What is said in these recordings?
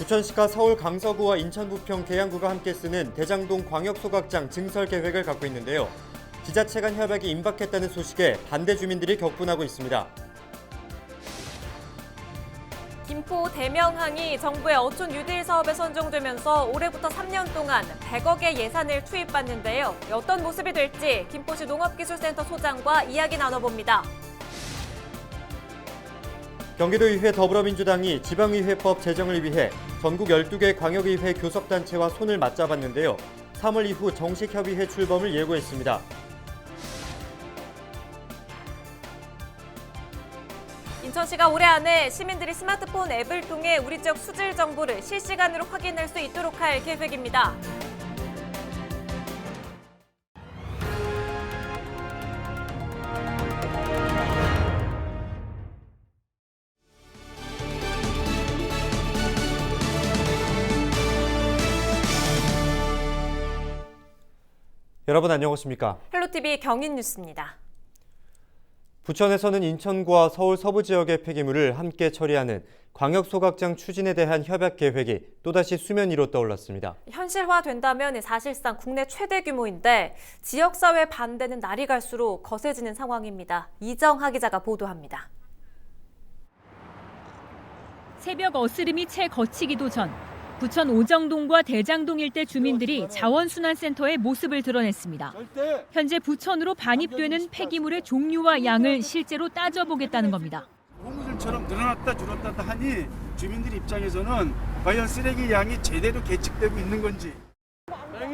부천시가 서울 강서구와 인천 부평 계양구가 함께 쓰는 대장동 광역소각장 증설 계획을 갖고 있는데요. 지자체 간 협약이 임박했다는 소식에 반대 주민들이 격분하고 있습니다. 김포 대명항이 정부의 어촌 뉴딜 사업에 선정되면서 올해부터 3년 동안 100억의 예산을 투입받는데요. 어떤 모습이 될지 김포시 농업기술센터 소장과 이야기 나눠봅니다. 경기도의회 더불어민주당이 지방의회법 제정을 위해 전국 12개 광역의회 교섭단체와 손을 맞잡았는데요. 3월 이후 정식 협의회 출범을 예고했습니다. 인천시가 올해 안에 시민들이 스마트폰 앱을 통해 우리 지역 수질 정보를 실시간으로 확인할 수 있도록 할 계획입니다. 여러분 안녕하십니까? 헬로티비 경인뉴스입니다. 부천에서는 인천과 서울 서부 지역의 폐기물을 함께 처리하는 광역소각장 추진에 대한 협약 계획이 또다시 수면 위로 떠올랐습니다. 현실화된다면 사실상 국내 최대 규모인데 지역사회 반대는 날이 갈수록 거세지는 상황입니다. 이정하 기자가 보도합니다. 새벽 어스름이 채 거치기도 전 부천 오정동과 대장동 일대 주민들이 자원순환센터의 모습을 드러냈습니다. 현재 부천으로 반입되는 폐기물의 종류와 양을 실제로 따져보겠다는 겁니다. 고무줄처럼 늘어났다 줄었다 하니 주민들 입장에서는 과연 쓰레기 양이 제대로 계측되고 있는 건지.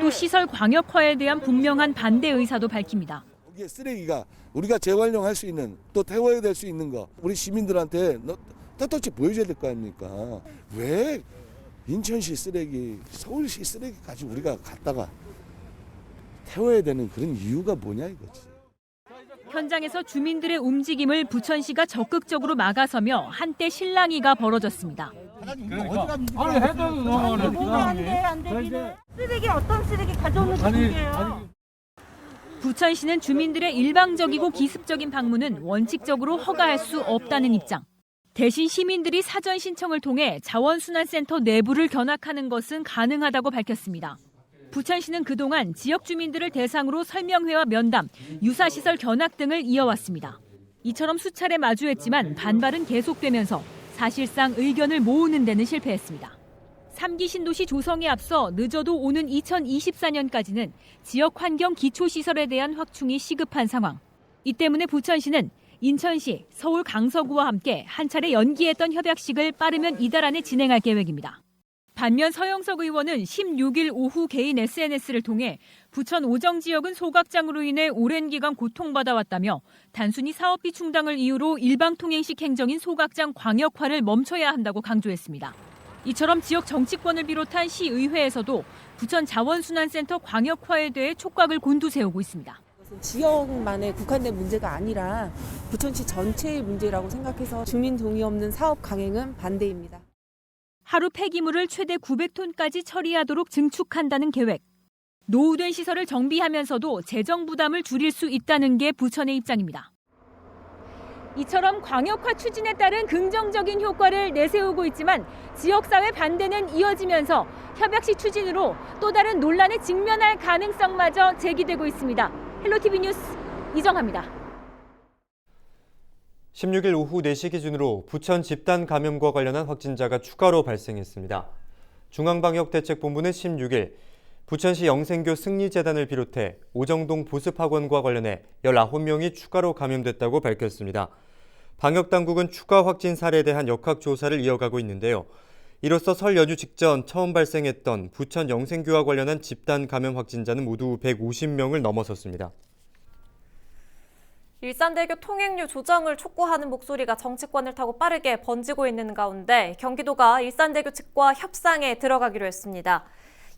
또 시설 광역화에 대한 분명한 반대 의사도 밝힙니다. 여기에 쓰레기가 우리가 재활용할 수 있는 또 태워야 될 수 있는 거 우리 시민들한테 떳떳이 보여줘야 될 거 아닙니까? 왜 인천시 쓰레기, 서울시 쓰레기까지 우리가 갖다가 태워야 되는 그런 이유가 뭐냐 이거지. 현장에서 주민들의 움직임을 부천시가 적극적으로 막아서며 한때 실랑이가 벌어졌습니다. 쓰레기 어떤 쓰레기 가져오는지 모르게요. 부천시는 주민들의 일방적이고 기습적인 방문은 원칙적으로 허가할 수 없다는 입장. 대신 시민들이 사전 신청을 통해 자원순환센터 내부를 견학하는 것은 가능하다고 밝혔습니다. 부천시는 그동안 지역 주민들을 대상으로 설명회와 면담, 유사시설 견학 등을 이어왔습니다. 이처럼 수차례 마주했지만 반발은 계속되면서 사실상 의견을 모으는 데는 실패했습니다. 3기 신도시 조성에 앞서 늦어도 오는 2024년까지는 지역 환경 기초시설에 대한 확충이 시급한 상황. 이 때문에 부천시는 인천시, 서울 강서구와 함께 한 차례 연기했던 협약식을 빠르면 이달 안에 진행할 계획입니다. 반면 서영석 의원은 16일 오후 개인 SNS를 통해 부천 오정 지역은 소각장으로 인해 오랜 기간 고통받아왔다며 단순히 사업비 충당을 이유로 일방통행식 행정인 소각장 광역화를 멈춰야 한다고 강조했습니다. 이처럼 지역 정치권을 비롯한 시의회에서도 부천 자원순환센터 광역화에 대해 촉각을 곤두세우고 있습니다. 지역만에 국한된 문제가 아니라 부천시 전체의 문제라고 생각해서 주민 동의 없는 사업 강행은 반대입니다. 하루 폐기물을 최대 900톤까지 처리하도록 증축한다는 계획. 노후된 시설을 정비하면서도 재정 부담을 줄일 수 있다는 게 부천의 입장입니다. 이처럼 광역화 추진에 따른 긍정적인 효과를 내세우고 있지만 지역사회 반대는 이어지면서 협약시 추진으로 또 다른 논란에 직면할 가능성마저 제기되고 있습니다. 헬로티비 뉴스 이정하입니다. 16일 오후 4시 기준으로 부천 집단 감염과 관련한 확진자가 추가로 발생했습니다. 중앙방역대책본부는 16일 부천시 영생교 승리재단을 비롯해 오정동 보습학원과 관련해 19명이 추가로 감염됐다고 밝혔습니다. 방역당국은 추가 확진 사례에 대한 역학조사를 이어가고 있는데요. 이로써 설 연휴 직전 처음 발생했던 부천 영생교와 관련한 집단 감염 확진자는 모두 150명을 넘어섰습니다. 일산대교 통행료 조정을 촉구하는 목소리가 정치권을 타고 빠르게 번지고 있는 가운데 경기도가 일산대교 측과 협상에 들어가기로 했습니다.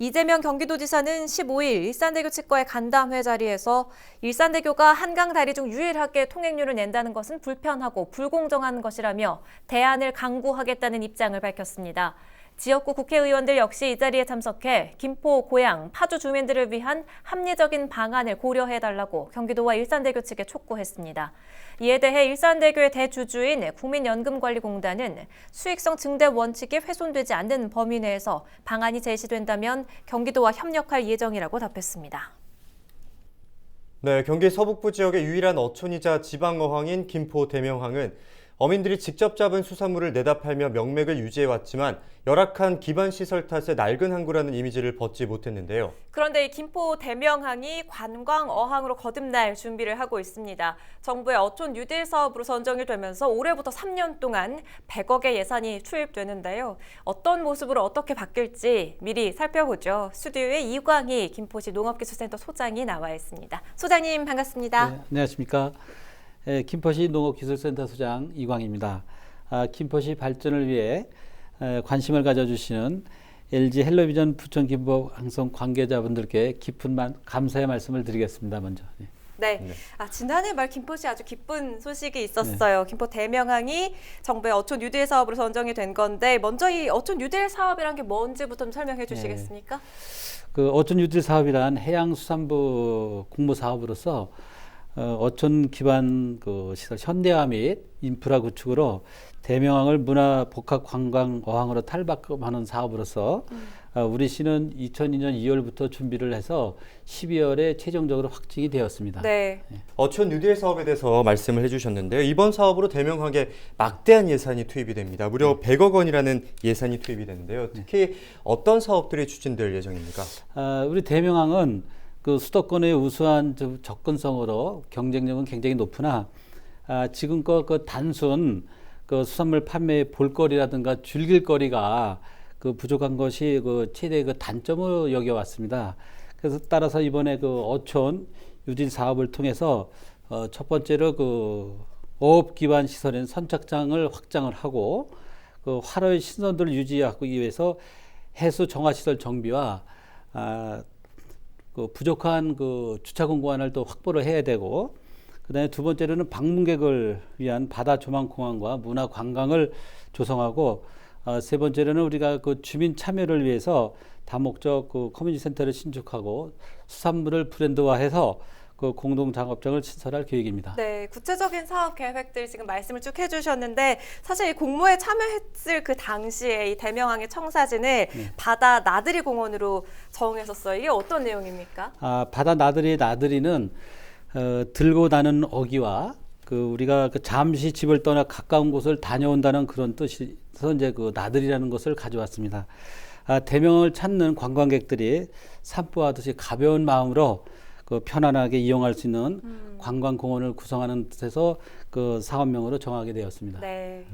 이재명 경기도지사는 15일 일산대교 측과의 간담회 자리에서 일산대교가 한강 다리 중 유일하게 통행료를 낸다는 것은 불편하고 불공정한 것이라며 대안을 강구하겠다는 입장을 밝혔습니다. 지역구 국회의원들 역시 이 자리에 참석해 김포, 고양, 파주 주민들을 위한 합리적인 방안을 고려해달라고 경기도와 일산대교 측에 촉구했습니다. 이에 대해 일산대교의 대주주인 국민연금관리공단은 수익성 증대 원칙이 훼손되지 않는 범위 내에서 방안이 제시된다면 경기도와 협력할 예정이라고 답했습니다. 네, 경기 서북부 지역의 유일한 어촌이자 지방어항인 김포 대명항은 어민들이 직접 잡은 수산물을 내다 팔며 명맥을 유지해왔지만 열악한 기반시설 탓에 낡은 항구라는 이미지를 벗지 못했는데요. 그런데 이 김포 대명항이 관광 어항으로 거듭날 준비를 하고 있습니다. 정부의 어촌 뉴딜 사업으로 선정이 되면서 올해부터 3년 동안 100억의 예산이 투입되는데요. 어떤 모습으로 어떻게 바뀔지 미리 살펴보죠. 스튜디오에 이광희 김포시 농업기술센터 소장이 나와 있습니다. 소장님 반갑습니다. 네, 안녕하십니까. 김포시 농업기술센터 소장 이광입니다. 김포시 발전을 위해 관심을 가져주시는 LG 헬로비전 부천 김포 방송 관계자분들께 깊은 감사의 말씀을 드리겠습니다. 먼저. 네. 지난해 말 김포시 아주 기쁜 소식이 있었어요. 김포 대명항이 정부의 어촌 뉴딜 사업으로 선정이 된 건데 먼저 이 어촌 뉴딜 사업이란 게 뭔지부터 좀 설명해 주시겠습니까? 그 어촌 뉴딜 사업이란 해양수산부 공모 사업으로서 어촌 기반 그 시설 현대화 및 인프라 구축으로 대명항을 문화 복합 관광 어항으로 탈바꿈하는 사업으로서 우리 시는 2002년 2월부터 준비를 해서 12월에 최종적으로 확정이 되었습니다. 네. 어촌 뉴딜 사업에 대해서 말씀을 해주셨는데요. 이번 사업으로 대명항에 막대한 예산이 투입이 됩니다. 무려 100억 원이라는 예산이 투입이 되는데요. 특히 어떤 사업들이 추진될 예정입니까? 우리 대명항은 그 수도권의 우수한 접근성으로 경쟁력은 굉장히 높으나 지금껏 그 단순 그 수산물 판매의 볼거리라든가 즐길거리가 그 부족한 것이 그 최대의 그 단점으로 여겨왔습니다. 그래서 따라서 이번에 그 어촌 유진 사업을 통해서 첫 번째로 그 어업 기반 시설인 선착장을 확장을 하고 그 활어의 신선도를 유지하기 위해서 해수 정화 시설 정비와 그 부족한 그 주차 공간을 또 확보를 해야 되고, 그다음에 두 번째로는 방문객을 위한 바다 조망 공항과 문화 관광을 조성하고, 세 번째로는 우리가 그 주민 참여를 위해서 다목적 그 커뮤니티 센터를 신축하고 수산물을 브랜드화해서 그 공동 작업장을 신설할 계획입니다. 네, 구체적인 사업 계획들 지금 말씀을 쭉 해주셨는데 사실 이 공모에 참여했을 그 당시에 이 대명항의 청사진을 바다 나들이 공원으로 정했었어요. 이게 어떤 내용입니까? 바다 나들이는 들고 나는 어기와 그 우리가 그 잠시 집을 떠나 가까운 곳을 다녀온다는 그런 뜻에서 이제 그 나들이라는 것을 가져왔습니다. 대명을 찾는 관광객들이 산보하듯이 가벼운 마음으로 그 편안하게 이용할 수 있는 관광공원을 구성하는 뜻에서 그 사업명으로 정하게 되었습니다. 네.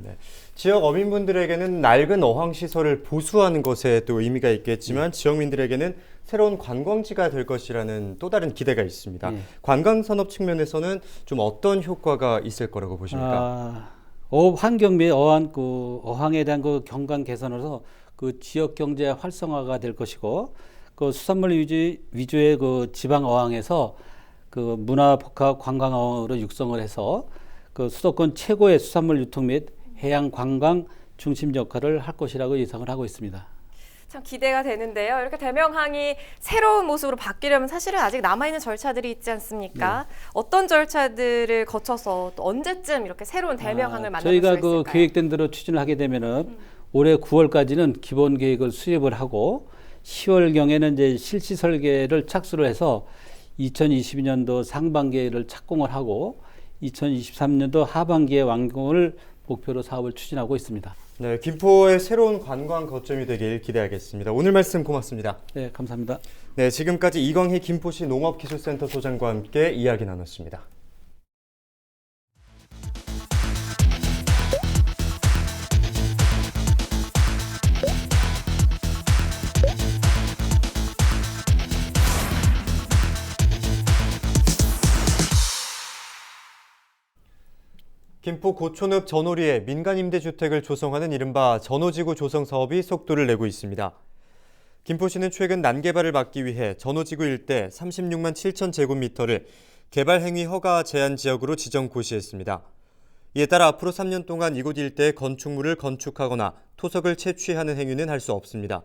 지역 어민분들에게는 낡은 어항시설을 보수하는 것에 또 의미가 있겠지만 지역민들에게는 새로운 관광지가 될 것이라는 또 다른 기대가 있습니다. 관광산업 측면에서는 좀 어떤 효과가 있을 거라고 보십니까? 어업 환경 및 어항에 대한 그 경관 개선으로서 그 지역 경제 활성화가 될 것이고, 그 수산물 위주의 그 지방 어항에서 그 문화 복합 관광 어항으로 육성을 해서 그 수도권 최고의 수산물 유통 및 해양 관광 중심 역할을 할 것이라고 예상을 하고 있습니다. 참 기대가 되는데요. 이렇게 대명항이 새로운 모습으로 바뀌려면 사실은 아직 남아있는 절차들이 있지 않습니까? 어떤 절차들을 거쳐서 또 언제쯤 이렇게 새로운 대명항을 만들 수 있을까요? 저희가 그 계획된 대로 추진을 하게 되면은 올해 9월까지는 기본 계획을 수립을 하고 10월경에는 이제 실시 설계를 착수를 해서 2022년도 상반기를 착공을 하고 2023년도 하반기에 완공을 목표로 사업을 추진하고 있습니다. 네, 김포의 새로운 관광 거점이 되길 기대하겠습니다. 오늘 말씀 고맙습니다. 네, 감사합니다. 네, 지금까지 이광희 김포시 농업기술센터 소장과 함께 이야기 나눴습니다. 김포 고촌읍 전오리에 민간 임대주택을 조성하는 이른바 전오지구 조성 사업이 속도를 내고 있습니다. 김포시는 최근 난개발을 막기 위해 전오지구 일대 36만 7천 제곱미터를 개발 행위 허가 제한 지역으로 지정 고시했습니다. 이에 따라 앞으로 3년 동안 이곳 일대에 건축물을 건축하거나 토석을 채취하는 행위는 할 수 없습니다.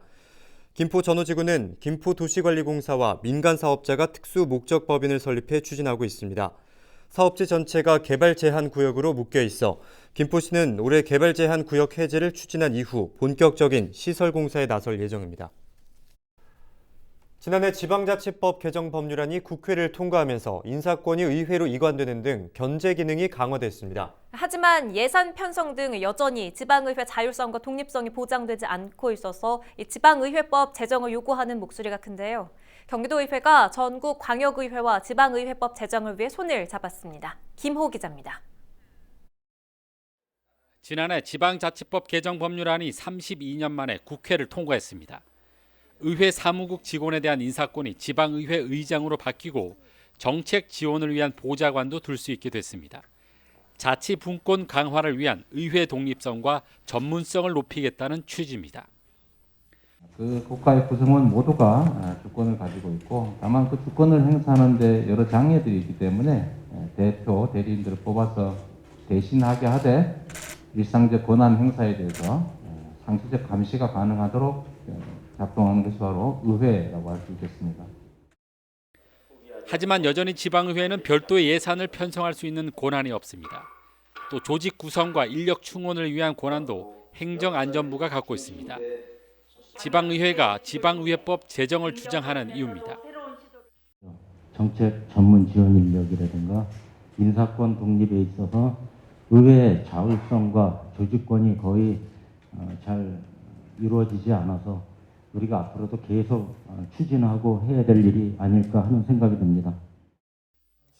김포 전호지구는 김포도시관리공사와 민간사업자가 특수 목적 법인을 설립해 추진하고 있습니다. 사업지 전체가 개발 제한 구역으로 묶여 있어 김포시는 올해 개발 제한 구역 해제를 추진한 이후 본격적인 시설 공사에 나설 예정입니다. 지난해 지방자치법 개정 법률안이 국회를 통과하면서 인사권이 의회로 이관되는 등 견제 기능이 강화됐습니다. 하지만 예산 편성 등 여전히 지방의회 자율성과 독립성이 보장되지 않고 있어서 이 지방의회법 제정을 요구하는 목소리가 큰데요. 경기도의회가 전국 광역의회와 지방의회법 제정을 위해 손을 잡았습니다. 김호 기자입니다. 지난해 지방자치법 개정 법률안이 32년 만에 국회를 통과했습니다. 의회 사무국 직원에 대한 인사권이 지방의회 의장으로 바뀌고 정책 지원을 위한 보좌관도 둘 수 있게 됐습니다. 자치 분권 강화를 위한 의회 독립성과 전문성을 높이겠다는 취지입니다. 그 국가의 구성원 모두가 주권을 가지고 있고 다만 그 주권을 행사하는 데 여러 장애들이 있기 때문에 대표, 대리인들을 뽑아서 대신하게 하되 일상적 권한 행사에 대해서 상시적 감시가 가능하도록 작동하는 것이 바로 의회라고 할 수 있겠습니다. 하지만 여전히 지방의회는 별도의 예산을 편성할 수 있는 권한이 없습니다. 또 조직 구성과 인력 충원을 위한 권한도 행정안전부가 갖고 있습니다. 지방의회가 지방의회법 제정을 주장하는 이유입니다. 정책 전문 지원 인력이라든가 인사권 독립에 있어서 의회의 자율성과 조직권이 거의 잘 이루어지지 않아서 우리가 앞으로도 계속 추진하고 해야 될 일이 아닐까 하는 생각이 듭니다.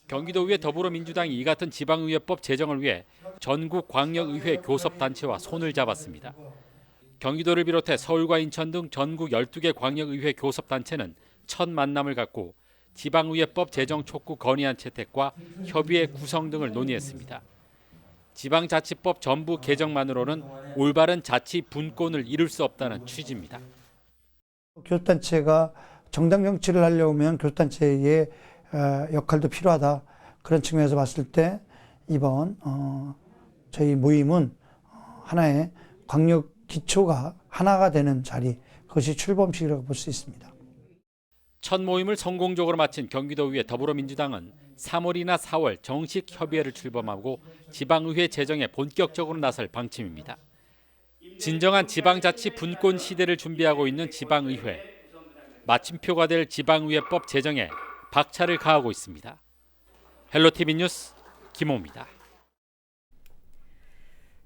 경기도의회 더불어민주당이 이 같은 지방의회법 제정을 위해 전국 광역의회 교섭단체와 손을 잡았습니다. 경기도를 비롯해 서울과 인천 등 전국 12개 광역의회 교섭단체는 첫 만남을 갖고 지방의회법 제정 촉구 건의안 채택과 협의회 구성 등을 논의했습니다. 지방자치법 전부 개정만으로는 올바른 자치 분권을 이룰 수 없다는 취지입니다. 교섭단체가 정당 정치를 하려면 교섭단체의 역할도 필요하다. 그런 측면에서 봤을 때 이번 저희 모임은 하나의 광역 기초가 하나가 되는 자리, 그것이 출범식이라고 볼 수 있습니다. 첫 모임을 성공적으로 마친 경기도의회 더불어민주당은 3월이나 4월 정식 협의회를 출범하고 지방의회 제정에 본격적으로 나설 방침입니다. 진정한 지방자치 분권 시대를 준비하고 있는 지방의회. 마침표가 될 지방의회법 제정에 박차를 가하고 있습니다. 헬로티비 뉴스 김호입니다.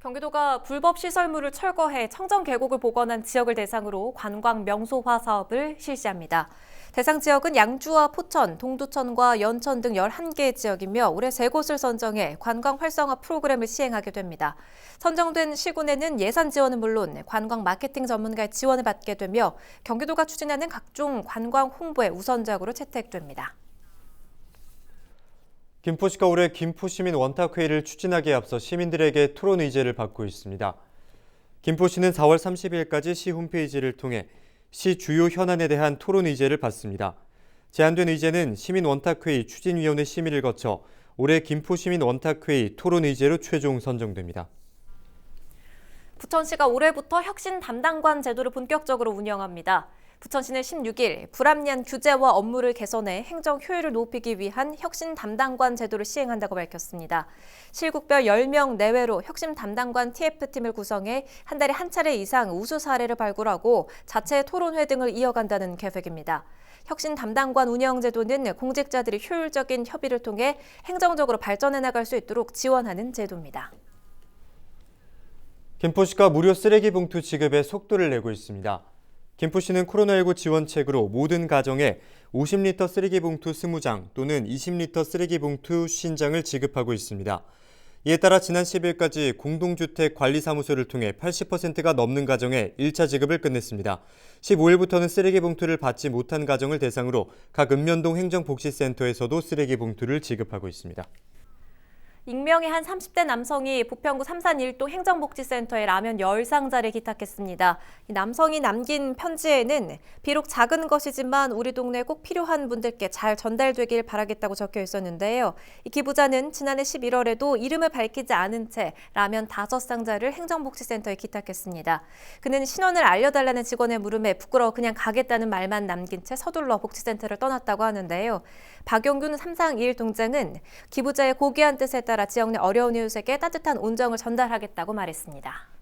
경기도가 불법 시설물을 철거해 청정 계곡을 복원한 지역을 대상으로 관광 명소화 사업을 실시합니다. 대상 지역은 양주와 포천, 동두천과 연천 등 11개 지역이며 올해 3곳을 선정해 관광 활성화 프로그램을 시행하게 됩니다. 선정된 시군에는 예산 지원은 물론 관광 마케팅 전문가의 지원을 받게 되며 경기도가 추진하는 각종 관광 홍보의 우선작으로 채택됩니다. 김포시가 올해 김포시민 원탁회의를 추진하기에 앞서 시민들에게 토론 의제를 받고 있습니다. 김포시는 4월 30일까지 시 홈페이지를 통해 시 주요 현안에 대한 토론 의제를 받습니다. 제안된 의제는 시민 원탁회의 추진위원회 심의를 거쳐 올해 김포시민 원탁회의 토론 의제로 최종 선정됩니다. 부천시가 올해부터 혁신 담당관 제도를 본격적으로 운영합니다. 부천시는 16일 불합리한 규제와 업무를 개선해 행정 효율을 높이기 위한 혁신 담당관 제도를 시행한다고 밝혔습니다. 실국별 10명 내외로 혁신 담당관 TF팀을 구성해 한 달에 한 차례 이상 우수 사례를 발굴하고 자체 토론회 등을 이어간다는 계획입니다. 혁신 담당관 운영 제도는 공직자들이 효율적인 협의를 통해 행정적으로 발전해 나갈 수 있도록 지원하는 제도입니다. 김포시가 무료 쓰레기 봉투 지급에 속도를 내고 있습니다. 김포시는 코로나19 지원책으로 모든 가정에 50리터 쓰레기 봉투 20장 또는 20리터 쓰레기 봉투 50장을 지급하고 있습니다. 이에 따라 지난 10일까지 공동주택 관리사무소를 통해 80%가 넘는 가정에 1차 지급을 끝냈습니다. 15일부터는 쓰레기 봉투를 받지 못한 가정을 대상으로 각 읍면동 행정복지센터에서도 쓰레기 봉투를 지급하고 있습니다. 익명의 한 30대 남성이 부평구 삼산 1동 행정복지센터에 라면 10상자를 기탁했습니다. 이 남성이 남긴 편지에는 비록 작은 것이지만 우리 동네에 꼭 필요한 분들께 잘 전달되길 바라겠다고 적혀 있었는데요. 이 기부자는 지난해 11월에도 이름을 밝히지 않은 채 라면 5상자를 행정복지센터에 기탁했습니다. 그는 신원을 알려달라는 직원의 물음에 부끄러워 그냥 가겠다는 말만 남긴 채 서둘러 복지센터를 떠났다고 하는데요. 박용균 삼산 2일 동장은 기부자의 고귀한 뜻에 따라 지역 내 어려운 이웃에게 따뜻한 온정을 전달하겠다고 말했습니다.